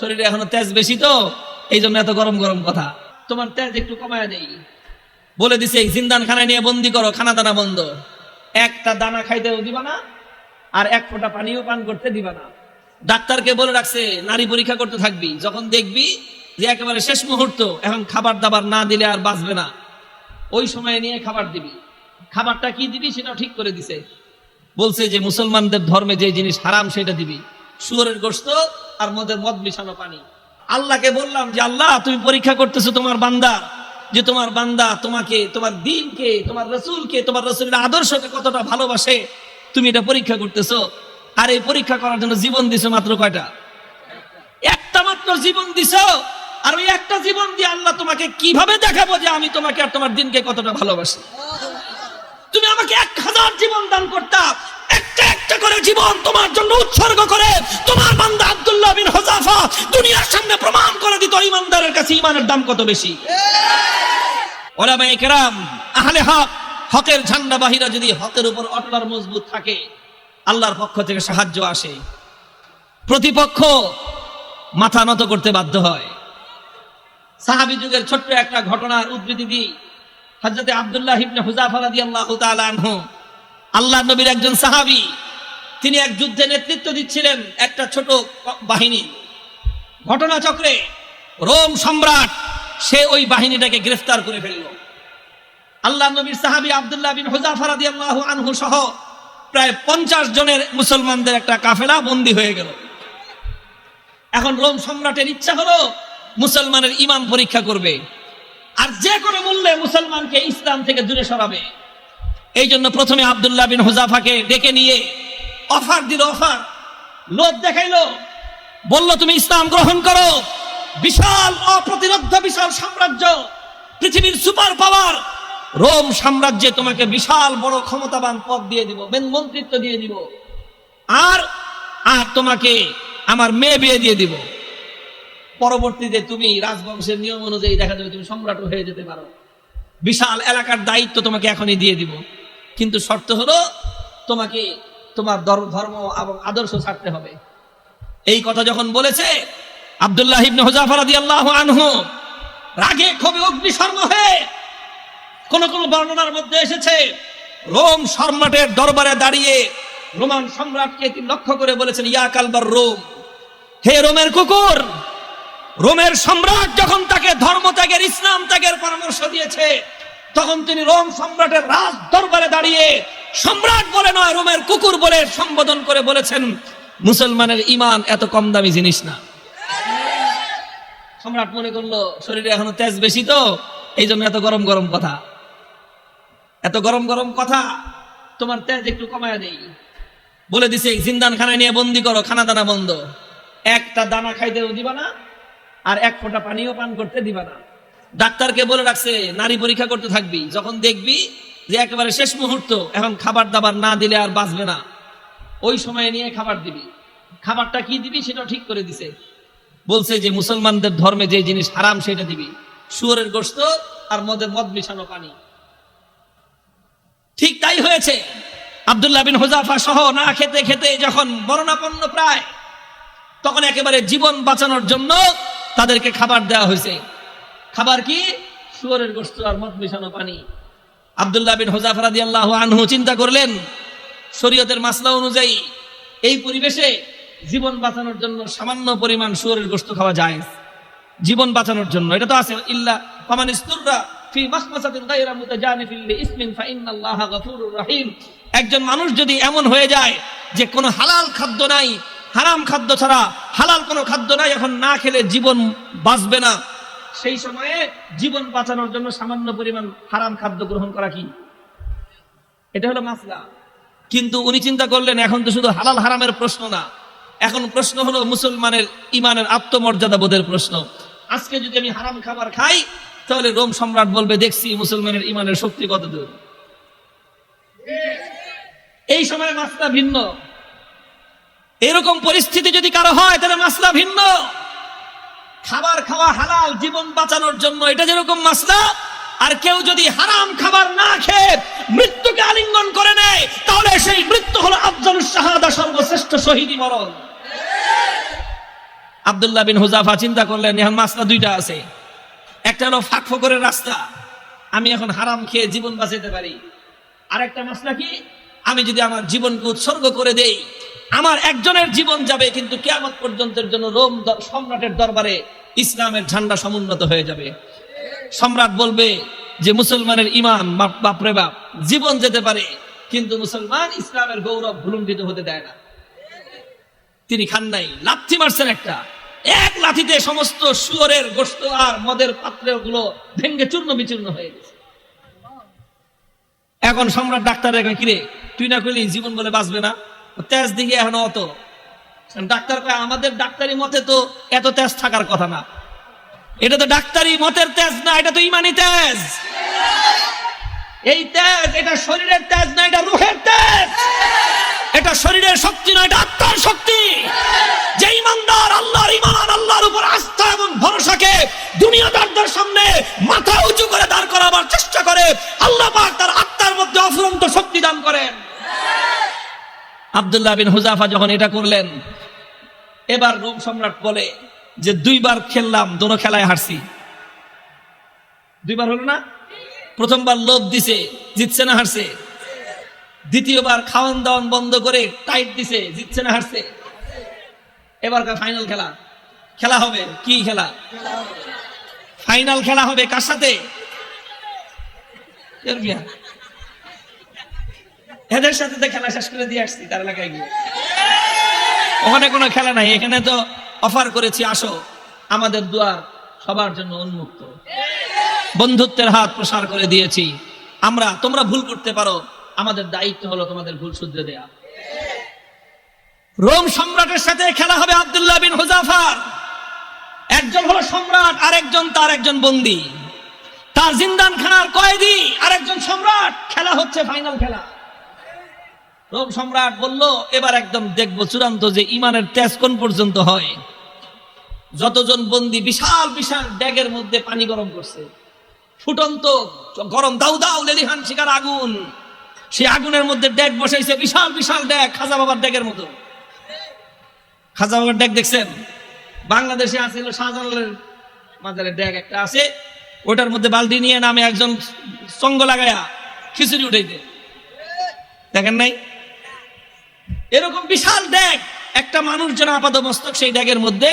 শরীরে এখনো তেজ বেশি তো এই জন্য এত গরম গরম কথা। তোমার তেজ একটু কমায় দেই। বলে দিছে জিন্দান খানায় নিয়ে বন্দি করো, খানা দানা বন্ধ, একটা দানা খাইতেও দিবা না, আর এক ফোঁটা পানিও পান করতে দিবা না। ডাক্তারকে বলে রাখছে নারী পরীক্ষা করতে থাকবি, যখন দেখবি যে একেবারে শেষ মুহূর্ত, এখন খাবার দাবার না দিলে আর বাঁচবে না, ওই সময় নিয়ে খাবার দিবি। খাবারটা কি দিবি সেটাও ঠিক করে দিছে। বলছে যে মুসলমানদের ধর্মে যে জিনিস হারাম সেটা দিবি, শুয়োরের গোশত আর মদ মিশানো পানি। আল্লাহকে বললাম যে আল্লাহ, তুমি পরীক্ষা করতেছো তোমার বান্দা, যে তোমার বান্দা তোমাকে, তোমার দ্বীনকে, তোমার রসুলকে, তোমার রসুলের আদর্শকে কতটা ভালোবাসে, তুমি এটা পরীক্ষা করতেছো। আর এই পরীক্ষা করার জন্য জীবন দিছো মাত্র কয়টা? একটা মাত্র জীবন দিছো। আর ওই একটা জীবন দিয়ে আল্লাহ তোমাকে কিভাবে দেখাবো যে আমি তোমাকে আর তোমার দ্বীনকে কতটা ভালোবাসি? তুমি আমাকে 1000 জীবন দান করতা, একটা একটা করে জীবন তোমার জন্য উৎসর্গ করে তোমার বান্দা আব্দুল্লাহ বিন হুযাফা দুনিয়ার সামনে প্রমাণ করে দিত ঈমানদারের কাছে ঈমানের দাম কত বেশি। উলামায়ে কেরাম, আহলে হক, হকের ঝান্ডাবাহীরা যদি হকের উপর অটল আর মজবুত থাকে, আল্লাহর পক্ষ থেকে সাহায্য আসে, প্রতিপক্ষ মাথা নত করতে বাধ্য হয়। সাহাবী যুগের ছোট্ট একটা ঘটনার উদ্ধৃতি দিই। হযরত আব্দুল্লাহ ইবনে হুযাফা রাদিয়াল্লাহু তাআলা আনহু, আল্লাহর নবীর একজন সাহাবী, তিনি এক যুদ্ধে নেতৃত্ব দিচ্ছিলেন একটা ছোট বাহিনী। ঘটনাচক্রে রোম সম্রাট সে ওই বাহিনীটাকে গ্রেফতার করে ফেলল। আল্লাহর নবীর সাহাবী আব্দুল্লাহ বিন হুযাফা রাদিয়াল্লাহু আনহু সহ প্রায় 50 জনের মুসলমানদের একটা কাফেলা বন্দী হয়ে গেল। এখন রোম সম্রাটের ইচ্ছা হলো মুসলমানের ঈমান পরীক্ষা করবে, আর যে কোনো মূল্যে মুসলমানকে ইসলাম থেকে দূরে সরাবে। এই জন্য প্রথমে আব্দুল্লাহ বিন হুযাফাকে ডেকে নিয়ে অফার দিল, অফার লোভ দেখাইলো, বলল তুমি ইসলাম গ্রহণ করো, বিশাল অপ্রতিরোধ্য বিশাল সাম্রাজ্য, পৃথিবীর সুপার পাওয়ার রোম সাম্রাজ্যে তোমাকে বিশাল বড় ক্ষমতাবান পদ দিয়ে দিব, মন্ত্রিত্ব দিয়ে দিব, আর তোমাকে আমার মেয়ে বিয়ে দিয়ে দিব। পরবর্তীতে তুমি রাজবংশের নিয়ম অনুযায়ী দেখা যাবে তুমি সম্রাট হয়ে যেতে পারো, বিশাল এলাকার দায়িত্ব তোমাকে এখনই দিয়ে দিব, কিন্তু শর্ত হলো তোমাকে তোমার ধর্ম এবং আদর্শ ছাড়তে হবে। এই কথা যখন বলেছে, আব্দুল্লাহ ইবনে হুযাফা রাদিয়াল্লাহু আনহু রাগে ক্ষোভে অগ্নিশর্ম হয়ে, কোন কোন বর্ণনার মধ্যে এসেছে রোম সম্রাটের দরবারে দাঁড়িয়ে রোমান সম্রাটকে তিনি লক্ষ্য করে বলেছেন, ইয়া কালবার রোম, হে রোমের কুকুর। রোমের সম্রাট যখন তাকে ধর্ম ত্যাগের, ইসলাম ত্যাগের পরামর্শ দিয়েছে, তখন তিনি রোম সম্রাটের রাজ দরবারে দাঁড়িয়ে সম্রাট বলে নয়, রোমের কুকুর বলে সম্বোধন করে বলেছেন, মুসলমানের ঈমান এত কম দামি জিনিস না। সম্রাট মনে করলো শরীরে এখনো তেজ বেশি তো এই জন্য এত গরম গরম কথা, এত গরম গরম কথা, তোমার তেজ একটু কমায় দেই। বলে দিছে জিন্দান খানায় নিয়ে বন্দি করো, খানা দানা বন্ধ, একটা দানা খাইতেও দিবা না, আর এক ফোঁটা পানিও পান করতে দিবা না। ডাক্তারকে বলে রাখছে নারী পরীক্ষা করতে থাকবি, যখন দেখবি যে একেবারে শেষ মুহূর্ত, এখন খাবার দাবার না দিলে আর বাঁচবে না, ওই সময় নিয়ে খাবার দিবি। খাবারটা কি দিবি সেটাও ঠিক করে দিছে। বলছে যে মুসলমানদের ধর্মে যে জিনিস হারাম সেটা দিবি, শুয়োরের গোশত আর মদ মিশানো পানি। ঠিক তাই হয়েছে। আব্দুল্লাহ বিন হুযাফা সহ না খেতে খেতে যখন মরণাপন্ন প্রায়, তখন একেবারে জীবন বাঁচানোর জন্য তাদেরকে খাবার দেওয়া হয়েছে। খাবার কি? শুয়োরের গোশত আর মদ মিশানো পানি। আব্দুল্লাহ বিন হুযাফা রাদিয়াল্লাহু আনহু চিন্তা করলেন, শরীয়তের মাসলা অনুযায়ী এই পরিবেশে জীবন বাঁচানোর জন্য সামান্য পরিমাণ শুয়োরের গোশত খাওয়া যায়, জীবন বাঁচানোর জন্য। এটা তো আছে, ইল্লা ফামান ইসতুররা ফি মাখমাসাতিন গায়রা মুতাজানিফিন লিইসমিন ফাইন্নাল্লাহা গফুরুর রহিম। একজন মানুষ যদি এমন হয়ে যায় যে কোনো হালাল খাদ্য নাই, হারাম খাদ্য ছাড়া হালাল কোনো খাদ্য নাই, এখন না খেলে জীবন বাঁচবে না, সেই সময়ে জীবন বাঁচানোর জন্য সামান্য পরিমাণ হারাম খাদ্য গ্রহণ করা কি, এটা হলো মাসলা। কিন্তু উনি চিন্তা করলেন এখন তো শুধু হালাল হারামের প্রশ্ন না, এখন প্রশ্ন হলো মুসলমানের ইমানের আত্মমর্যাদা বোধের প্রশ্ন। আজকে যদি আমি হারাম খাবার খাই, তাহলে রোম সম্রাট বলবে দেখছি মুসলমানের ইমানের শক্তি কত দূর। এই সময় মাসলা ভিন্ন। এরকম পরিস্থিতি যদি কারো হয় তাহলে মাসলা ভিন্ন। খাবার খাওয়া হালাল জীবন বাঁচানোর জন্য, এটা যেরকম মাসলা, আর কেউ যদি হারাম খাবার না খেয়ে মৃত্যুকে আলিঙ্গন করে নেয়, তাহলে সেই মৃত্যু হলো আফজালুস শাহাদা, সর্বশ্রেষ্ঠ শহীদি মরণ। আব্দুল্লাহ বিন হুযাফা চিন্তা করলেন এখন মাসলা দুইটা আছে, একটা হলো ফাঁক ফোকরের রাস্তা, আমি এখন হারাম খেয়ে জীবন বাঁচাতে পারি, আর একটা মাসলা কি, আমি যদি আমার জীবনকে উৎসর্গ করে দেই আমার একজনের জীবন যাবে, কিন্তু কিয়ামত পর্যন্তের জন্য রোম সম্রাটের দরবারে ইসলামের ঝান্ডা সমুন্নত হয়ে যাবে। সম্রাট বলবে যে মুসলমানের ঈমান বাপরে বাপ, জীবন যেতে পারে কিন্তু মুসলমান ইসলামের গৌরব ভুলুণ্ঠিত হতে দেয় না। তিনি খান নাই, লাথি মারছেন একটা, এক লাথিতে সমস্ত শুয়োরের গোশত আর মদের পাত্রগুলো ভেঙ্গে চূর্ণ বিচূর্ণ হয়ে গেছে। এখন সম্রাট ডাক্তার কিরে তুই না করলি জীবন বলে বাঁচবে না, তেজ দিকে এখন অত, ডাক্তার কয় আমাদের ডাক্তারি মতে তো এত তেজ থাকার কথা না, এটা তো ডাক্তারি মতের তেজ না, এটা তো ইমানি তেজ। এই তেজ এটা শরীরের তেজ না, এটা রূহের তেজ, এটা শরীরের শক্তি না, এটা আত্মার শক্তি। যে ইমানদার আল্লাহর ঈমান, আল্লাহর উপর আস্থা এবং ভরসাকে দুনিয়াদারদের সামনে মাথা উঁচু করে দাঁড় করাবার চেষ্টা করে, আল্লাহ পাক তার আত্মার মধ্যে অফুরন্ত শক্তি দান করেন। আব্দুল্লাহ বিন হুযাফা যখন এটা করলেন, এবার রোম সম্রাট বলে যে দুইবার খেললাম, দোনো খেলায় হারছি। দুইবার হলো না, প্রথমবার লোভ দিছে, জিতছে না হারছে, দ্বিতীয়বার খাওয়ান দাওয়ান বন্ধ করে টাইট দিছে, জিতছে না হারছে। এবার ফাইনাল খেলা, খেলা হবে কি খেলা, ফাইনাল খেলা হবে কার সাথে, এদের সাথে তো খেলা শেষ করে দিয়ে আসছি তার এলাকায় গিয়ে। ওখানে কোনো খেলা নাই, এখানে তো অফার করেছি আসো, আমাদের দুয়ার সবার জন্য উন্মুক্ত, বন্ধুত্বের হাত প্রসার করে দিয়েছি আমরা, তোমরা ভুল করতে পারো, আমাদের দায়িত্ব হলো তোমাদের ভুল শুধরে দেয়া। রোম সম্রাটের সাথে খেলা হবে আব্দুল্লাহ বিন হুযাফার, একজন হলো সম্রাট আর একজন তার একজন বন্দী, তার জিন্দানখানার কয়েদি আর একজন সম্রাট, খেলা হচ্ছে ফাইনাল খেলা। রোম সম্রাট বলল এবার একদম দেখবো চূড়ান্ত যে ইমানের তেজ কোন পর্যন্ত হয়। যতজন বন্দী বিশাল বিশাল ড্যাগের মধ্যে পানি গরম করছে, ফুটন্ত গরম দাউ দাউ লেলিহান শিকার আগুন, সেই আগুনের মধ্যে ড্যাগ বসাইছে, বিশাল বিশাল ড্যাগ, খাজা বাবার ড্যাগের মতো। খাজা বাবার ড্যাগ দেখছেন, বাংলাদেশে আছে শাহজালালের মাজারে ড্যাগ একটা আছে, ওটার মধ্যে বালতি নিয়ে নামে একজন সঙ্গ লাগায়া খিচুড়ি উঠাইতে, দেখেন নাই? এরকম বিশাল ড্যাগ, একটা মানুষ যেন আপাত মস্তক সেই ড্যাগের মধ্যে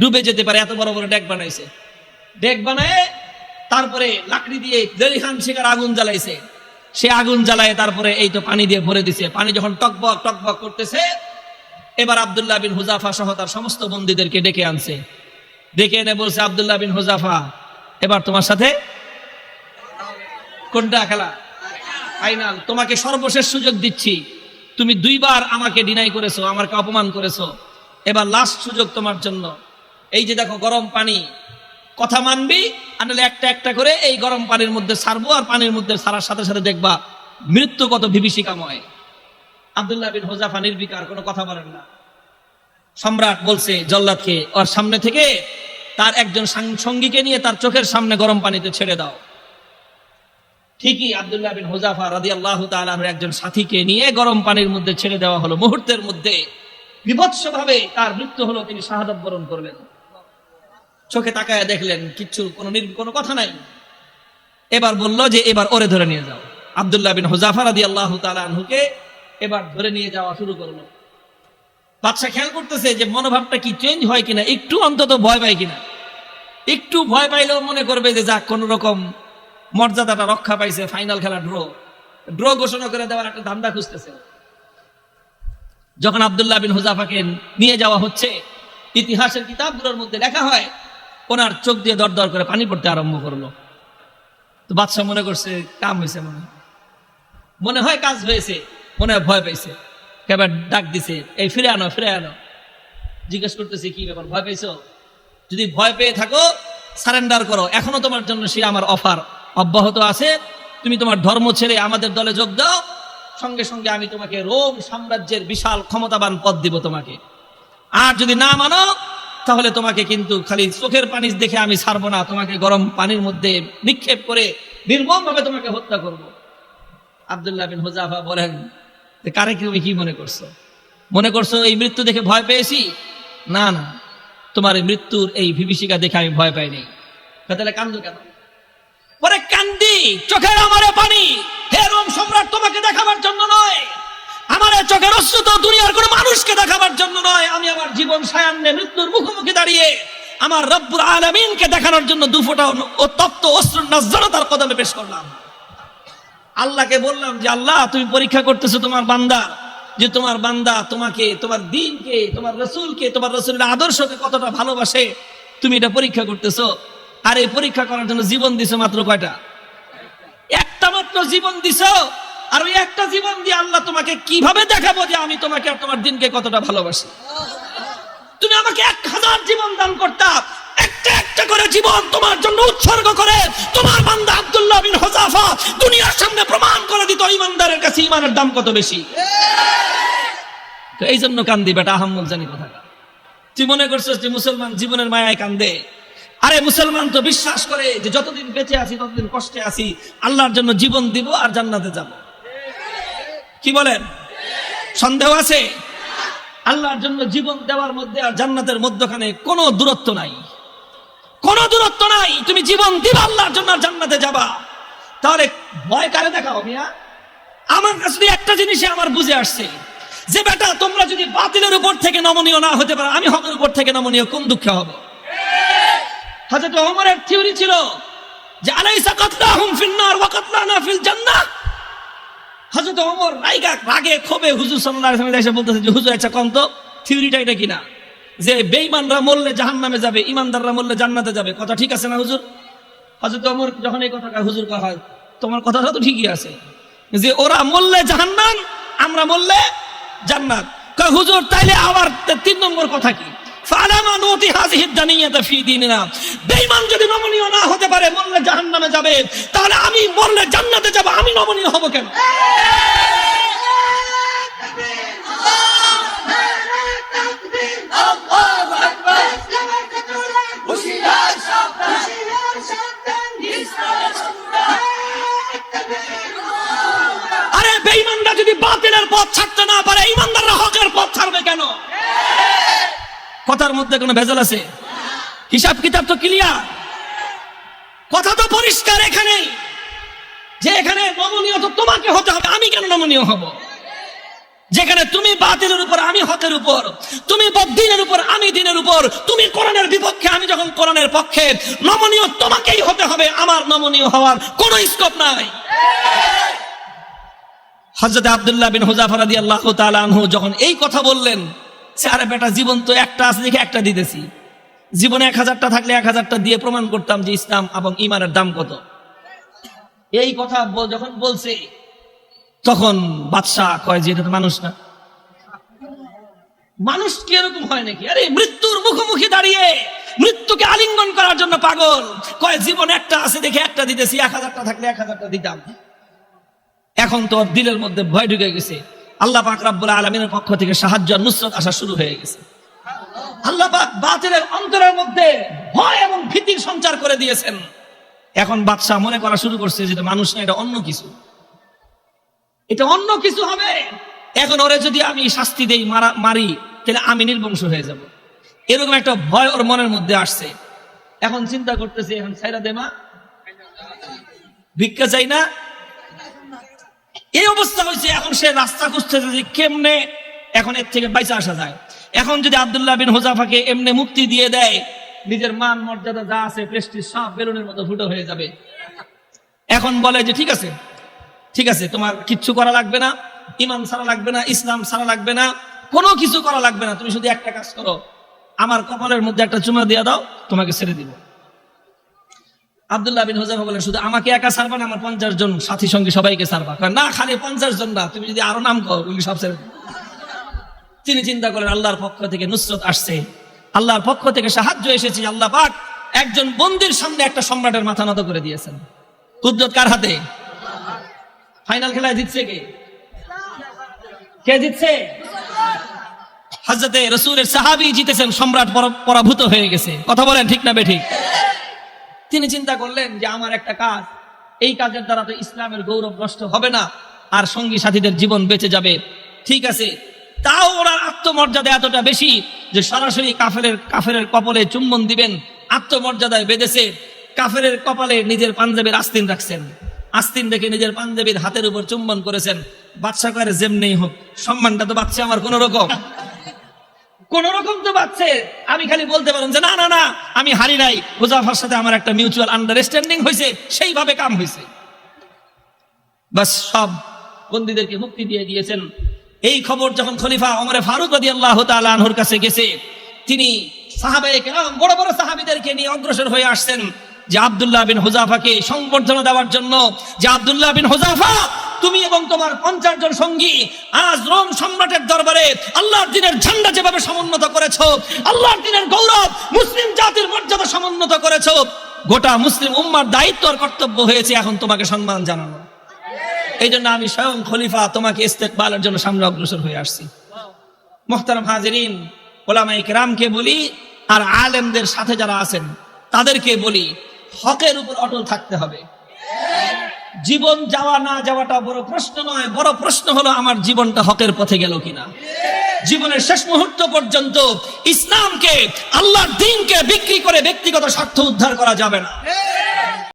ডুবে যেতে পারে, এত বড় বড় ড্যাগ বানাইছে। ড্যাগ বানায় তারপরে লাকড়ি দিয়ে লেলিহান শিকার আগুন জ্বালাইছে, সে আগুন জ্বালায় তারপরে এই তো পানি দিয়ে ভরে দিছে। পানি যখন টকবক টকবক করতেছে, এবার আব্দুল্লাহ বিন হুযাফা সহ তার সমস্ত বন্দীদেরকে ডেকে আনছে, ডেকে এনে বলছে আব্দুল্লাহ বিন হুযাফা এবার তোমার সাথে কোনটা খেলা, ফাইনাল, তোমাকে সর্বশেষ সুযোগ দিচ্ছি, তুমি দুইবার আমাকে ডিনাই করেছো, আমাকে অপমান করেছো, এবার লাস্ট সুযোগ তোমার জন্য। এই যে দেখো গরম পানি, কথা মানবি আনলে একটা একটা করে এই গরম পানির মধ্যে ছাড়বো, আর পানির মধ্যে ছাড়ার সাথে সাথে দেখবা মৃত্যু কত বিভীষিকাময়। আব্দুল্লাহ বিন হুযাফা নির্বিকার, কোনো কথা বলেন না। সম্রাট বলছে জল্লাদকে ওর সামনে থেকে তার একজন সঙ্গীকে নিয়ে তার চোখের সামনে গরম পানিতে ছেড়ে দাও। ঠিকই আব্দুল্লাহ বিন হুযাফা রাদিয়াল্লাহু তাআলা আনহু একজন সাথীকে নিয়ে গরম পানির মধ্যে ছেড়ে দেওয়া হলো। মুহূর্তের মধ্যে বিভৎসভাবে তার মৃত্যু হলো, তিনি শাহাদাত বরণ করলেন। চোখে তাকায় দেখলেন কিচ্ছু, কোনো কথা নাই। এবার বলল যে এবার ওরে ধরে নিয়ে যাও। আব্দুল্লাহ বিন হুযাফা রাদিয়াল্লাহু তাআলা আনহুকে এবার ধরে নিয়ে যাওয়া শুরু করলো। বাদশা খেয়াল করতেছে যে মনোভাবটা কি চেঞ্জ হয় কিনা, একটু অন্তত ভয় পায় কিনা। একটু ভয় পাইলেও মনে করবে যে যাক কোন রকম মর্যাদাটা রক্ষা পাইছে, ফাইনাল খেলা ড্র ঘোষণা করে দেওয়ার একটা ধান্দা খুঁজতেছে। যখন আব্দুল্লাহ বিন হুযাফাকে নিয়ে যাওয়া হচ্ছে, ইতিহাসের কিতাবগুলোর মধ্যে লেখা হয় ওনার চোখ দিয়ে দর দর করে পানি পড়তে আরম্ভ করলো। তো বাদশা মনে করছে কাম হয়েছে, মনে হয় কাজ হয়েছে, মনে হয় ভয় পাইছে। এবার ডাক দিছে, এই ফিরে আনো ফিরে আনো। জিজ্ঞেস করতেছে কি ব্যাপার, ভয় পাইছো? যদি ভয় পেয়ে থাকো সারেন্ডার করো, এখনো তোমার জন্য সে আমার অফার অব্যাহত আছে, তুমি তোমার ধর্ম ছেড়ে আমাদের দলে যোগ দাও, সঙ্গে সঙ্গে আমি তোমাকে রোম সাম্রাজ্যের বিশাল ক্ষমতাবান পদ দিব তোমাকে। আর যদি না মানো তাহলে তোমাকে কিন্তু খালি চোখের পানি দেখে আমি ছাড়বো না, তোমাকে গরম পানির মধ্যে নিক্ষেপ করে নির্মম ভাবে তোমাকে হত্যা করব। আব্দুল্লাহ বিন হুযাফা বলেন, কারে তুমি কি মনে করছো? মনে করছো এই মৃত্যু দেখে ভয় পেয়েছি? না না, তোমার এই মৃত্যুর এই বিভীষিকা দেখে আমি ভয় পাইনি। তাহলে কান্দো কেন? পরে কান্দি, চোখের আমারে পানি, হে রোম সম্রাট, তোমাকে দেখাবার জন্য নয়, আমার চোখের অশ্রু তো দুনিয়ার কোন মানুষকে দেখাবার জন্য নয়, আমি আমার জীবন সায়ান্নে মৃত্যুর মুখোমুখি দাঁড়িয়ে আমার রব্বুল আলামিনকে দেখানোর জন্য দুফোঁটা ও তপ্ত অশ্রুর নজরানা তার কদমে পেশ করলাম। আল্লাহকে বললাম যে আল্লাহ, তুমি পরীক্ষা করতেছো তোমার বান্দা, যে তোমার বান্দা তোমাকে, তোমার দ্বীনকে, তোমার রাসূলকে, তোমার রাসূলের আদর্শকে কতটা ভালোবাসে, তুমি এটা পরীক্ষা করতেছো। আর এই পরীক্ষা করার জন্য জীবন দিছো মাত্র কয়টা? একটা মাত্র জীবন দিছো। আর ওই একটা জীবন দিয়ে আল্লাহ তোমাকে কিভাবে দেখাবো যে আমি তোমাকে আর তোমার দ্বীনকে কতটা ভালোবাসি? তুমি আমাকে 1000 জীবন দান করতা, একটা একটা করে জীবন তোমার জন্য উৎসর্গ করে তোমার বান্দা আব্দুল্লাহ বিন হুযাফা দুনিয়ার সামনে প্রমাণ করে দিত ঈমানদারের কাছে ঈমানের দাম কত বেশি। তো এই জন্য কান্দি বেটা, আহম্মদ জানি কথা। তুই মনে করছিস যে মুসলমান জীবনের মায়ায় কান্দে? আরে মুসলমান তো বিশ্বাস করে যে যতদিন বেঁচে আছি ততদিন কষ্টে আছি, আল্লাহর জন্য জীবন দিব আর জান্নাতে যাব। কি বলেন? সন্দেহ আছে? আল্লাহর জন্য জীবন দেওয়ার মধ্যে আর জান্নাতের মধ্যখানে কোনো দূরত্ব নাই, কোনো দূরত্ব নাই। তুমি জীবন দিবা আল্লাহর জন্য আর জান্নাতে যাবা। তাহলে ভয় কারে দেখাও মিয়া? আমার কাছে একটা জিনিসই আমার বুঝে আসছে যে বেটা, তোমরা যদি বাতিলের উপর থেকে নমনীয় না হতে পারো, আমি হকের উপর থেকে নমনীয় কোন দুঃখে হব? হযরত ওমরের থিওরি ছিল যে আলাইসা কাতলাহুম ফিন্নার ওয়া কাতলানা ফিল জান্নাহ। হযরত ওমর রাগে ক্ষোভে হুজুর সাল্লাল্লাহু আলাইহি ওয়াসাল্লাম এসে বলতেছে যে হুজুর, আচ্ছা কোন তো থিওরিটা এটা কিনা যে বেঈমানরা মরলে জাহান্নামে যাবে, ঈমানদাররা মরলে জান্নাতে যাবে, কথা ঠিক আছে না হুজুর? হযরত ওমর যখন এই কথাটা হুজুর কয়, হয় তোমার কথাটা তো ঠিকই আছে, যে ওরা মরলে জাহান্নাম, আমরা মরলে জান্নাত। কয় হুজুর, তাইলে আবার 3 নম্বর কথা কি? ফালামা নুতি হাযিহিদ দানিয়াতা ফি দীনিনা। বেঈমান যদি নমনীয় না হতে পারে, মরলে জাহান্নামে যাবে, তাহলে আমি মরলে জান্নাতে যাব, আমি নমনীয় হব কেন? আরে বেঈমানরা যদি বাতিলের পথ ছাড়তে না পারে, ঈমানদাররা হকের পথ ছাড়বে কেন? কথার মধ্যে কোনো ভেজাল আছে? হিসাব কিতাব তো ক্লিয়ার, কথা তো পরিষ্কার এখানে, যে এখানে নমনীয় তো তোমাকে হতে হবে, আমি কেন নমনীয় হব? যেখানে তুমি বাতিলের উপর, আমি হকের উপর, তুমি বদ্দিনের উপর, আমি দ্বীনের উপর, তুমি কোরআনের বিপক্ষে, আমি যখন কোরআনের পক্ষে, নমনীয় তোমাকেই হতে হবে, আমার নমনীয় হওয়ার কোনো স্কোপ নাই। হযরত আব্দুল্লাহ বিন হুযাফা রাদিয়াল্লাহু তাআলা আনহু যখন এই কথা বললেন, আরে বেটা, জীবন তো একটা আছে দেখে একটা দিতেছি, জীবনে 1000টা থাকলে 1000টা দিয়ে প্রমাণ করতাম যে ইসলাম এবং ঈমানের দাম কত। এই কথা যখন বলছে, তখন বাদশা কয় যে এটা তো মানুষ না, মানুষ কি এরকম হয় নাকি? আরে মৃত্যুর মুখোমুখি দাঁড়িয়ে মৃত্যুকে আলিঙ্গন করার জন্য পাগল, কয় জীবন একটা আছে দেখে একটা দিতেছি, 1000টা থাকলে 1000টা দিতাম। এখন তো দিলের মধ্যে ভয় ঢুকে গেছে। আল্লাহ পাক রব্বুল আলামিনের পক্ষ থেকে সাহায্য আর নুসরত আসা শুরু হয়ে গেছে। আল্লাহ পাক বাতিলের অন্তরের মধ্যে ভয় এবং ভীতির সঞ্চার করে দিয়েছেন। এখন বাদশা মনে করা শুরু করছে যে এটা মানুষ না, এটা অন্য কিছু, এটা অন্য কিছু হবে। এখন ওরে যদি আমি শাস্তি দেই, মারি, তাহলে আমি নির্বংশ হয়ে যাব, এরকম একটা ভয় ওর মনের মধ্যে আসছে। এখন চিন্তা করতেছে, এখন ছাইরা দে মা, ভিক্ষা চাই না, এই অবস্থা হয়েছে। এখন সে রাস্তা খুঁজতেছে যে কেমনে এখন এর থেকে বাইচা আসা যায়। এখন যদি আব্দুল্লাহ বিন হুযাফাকে এমনি মুক্তি দিয়ে দেয়, নিজের মান মর্যাদা যা আছে, প্রেস্টিজ সব বেলুনের মতো ফুটো হয়ে যাবে। এখন বলে যে ঠিক আছে, ঠিক আছে, তোমার কিচ্ছু করা লাগবে না, ঈমান ছাড়া লাগবে না, ইসলাম ছাড়া লাগবে না, কোনো কিছু করা লাগবে না, তুমি শুধু একটা কাজ করো, আমার কপালের মধ্যে একটা চুমা দিয়ে দাও, তোমাকে ছেড়ে দিব। আব্দুল্লাহ বিন হুযাফা বলেন, শুধু আমাকে একা ছাড়বা না, আমার 50 জন সাথী সঙ্গী সবাইকে ছাড়বা। না, খালি 50 জন না, তুমি যদি আরো নাম কর, সব ছেড়ে দিবে। তিনি চিন্তা করেন, আল্লাহর পক্ষ থেকে নুসরত আসছে, আল্লাহর পক্ষ থেকে সাহায্য এসেছে। আল্লাহ পাক একজন বন্দির সামনে একটা সম্রাটের মাথা নত করে দিয়েছেন। কুদরত কার হাতে? ফাইনাল খেলায় জিতছে কে? কে জিতছে? হযরতে রাসূলের সাহাবী জিতেছেন, সম্রাট পরাভূত হয়ে গেছে। কথা বলেন ঠিক না বেঠিক? তিনি চিন্তা করলেন যে আমার একটা কাজ, এই কাজের দ্বারা তো ইসলামের গৌরব নষ্ট হবে না, আর সঙ্গী সাথীদের জীবন বেঁচে যাবে। ঠিক আছে, তাও ওরা আত্মমর্যাদা এতটা বেশি যে সরাসরি কাফেরের কপালে চুম্বন দিবেন, আত্মমর্যাদায় বেঁধেছে, কাফেরের কপালে নিজের পাঞ্জাবির আস্তিন রাখছেন, আস্তিন দেখে নিজের পাঞ্জাবির হাতের উপর চুম্বন করেছেন। বাদশা করে যেমনি হোক সম্মানটা তো বাচ্চা আমার কোন রকম তো বাচ্চে। আমি খালি বলতে পারলাম যে না না না আমি হারি নাই, হুযায়ফার সাথে আমার একটা মিউচুয়াল আন্ডারস্ট্যান্ডিং হয়েছে, সেইভাবে কাম হয়েছে। বাস সব বন্দীদেরকে মুক্তি দিয়ে দিয়েছেন। এই খবর যখন খলিফা ওমর ফারুক রাদিয়াল্লাহু তাআলা আনহুর কাছে গেছে, তিনি সাহাবায়ে কেরাম বড় বড় সাহাবীদেরকে নিয়ে অগ্রসর হয়ে আসছেন যে আব্দুল্লাহ বিন হুযাফাকে সংবর্ধনা দেওয়ার জন্য, যে আব্দুল্লাহ বিন হুযাফা তুমি এবং তোমার 50 জন সঙ্গী আজ রোম সম্রাটের দরবারে আল্লাহর দ্বীনের ঝান্ডা যেভাবে সমুন্নত করেছো, আল্লাহর দ্বীনের গৌরব, মুসলিম জাতির মর্যাদা সমুন্নত করেছো, গোটা মুসলিম উম্মার দায়িত্ব আর কর্তব্য হয়েছে এখন তোমাকে সম্মান জানানো। এই জন্য আমি স্বয়ং খলিফা তোমাকে ইস্তেকবালের জন্য সামনে অগ্রসর হয়ে আসছি। মুহতারাম হাজিরিন, উলামায়ে কেরামকে বলি আর আলেমদের সাথে যারা আছেন তাদেরকে বলি, হকের উপর অটল থাকতে হবে। জীবন যাওয়া না যাওয়াটা বড় প্রশ্ন নয়, বড় প্রশ্ন হলো আমার জীবনটা হকের পথে গেল কিনা। জীবনের শেষ মুহূর্ত পর্যন্ত ইসলামকে, আল্লাহর দ্বীনকে বিক্রি করে ব্যক্তিগত স্বার্থ উদ্ধার করা যাবে না।